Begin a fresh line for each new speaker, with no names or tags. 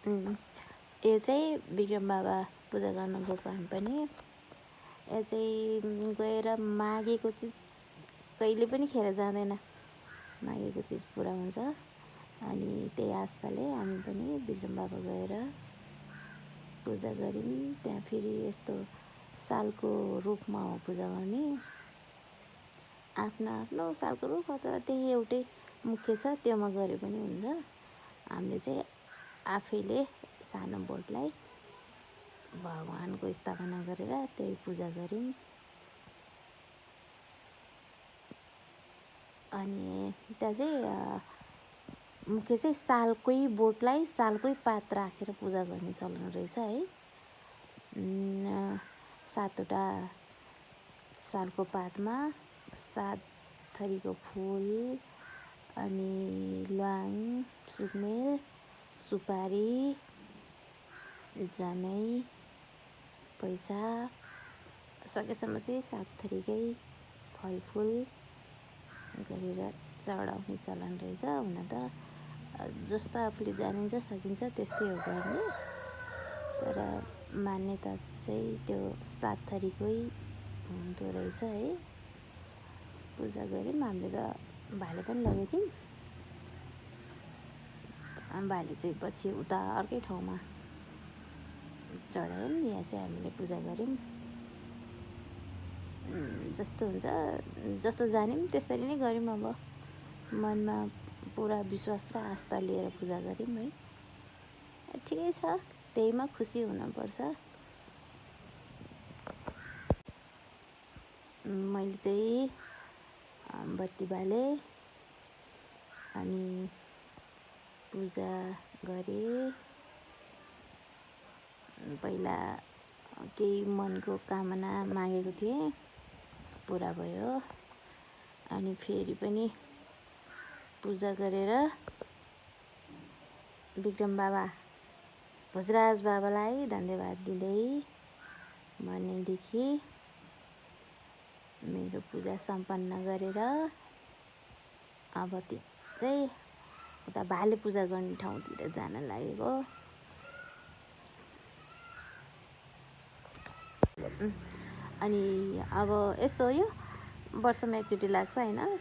यो चाहिँ विक्रम बाबा पूजा गर्न गएको हामी पनि। यो चाहिँ गएर मागेको चिज कहिले पनि खेर जाँदैन, मागेको चिज पुरा हुन्छ। अनि त्यही आस्थाले हामी पनि विक्रम बाबा गएर पूजा गऱ्यौँ। त्यहाँ फेरि यस्तो सालको रूपमा हो पूजा गर्ने, आफ्नो आफ्नो सालको रूप अथवा त्यही एउटै मुख्य छ त्योमा गरे पनि हुन्छ। हामीले चाहिँ आफैले सानो बोटलाई भगवानको स्थापना गरेर त्यही पूजा गऱ्यौँ। अनि त्यहाँ चाहिँ मुख्य चाहिँ सालकै बोटलाई सालकै पात राखेर पूजा गर्ने चलन रहेछ है। 7वटा सालको पातमा 7 थरीको फुल, अनि ल्वाङ, सुकमेल, सुपारी, जनै, पैसा, सकेसम्म चाहिँ 7 थरीकै फलफुल गरेर चढाउने चलन रहेछ। हुन त जस्तो आफूले जानिन्छ सकिन्छ त्यस्तै हो गर्ने, तर मान्यता चाहिँ त्यो 7 थरीकै हुँदो रहेछ है। पूजा गऱ्यौँ, हामीले त भाले पनि लगेको थियौँ। भाले चाहिँ पछि उता अर्कै ठाउँमा चढायौँ, यहाँ चाहिँ हामीले पूजा गऱ्यौँ। जस्तो हुन्छ जस्तो जान्यौँ त्यसरी नै गऱ्यौँ। अब मनमा पुरा विश्वास र आस्था लिएर पूजा गऱ्यौँ है। ठिकै छ, त्यहीमा खुसी हुनुपर्छ। मैले चाहिँ बत्ती बालेँ, अनि पूजा गरेँ। पहिला केही मनको कामना मागेको थिएँ, पुरा भयो। अनि फेरि पनि पूजा गरेर विक्रम बाबा भोजराज बाबालाई धन्यवाद दिँदै भनेदेखि मेरो पूजा सम्पन्न गरेर अब चाहिँ उता भाले पूजा गर्ने ठाउँतिर जान लागेको। अनि अब यस्तो हो, यो वर्षमा एकचोटि लाग्छ होइन।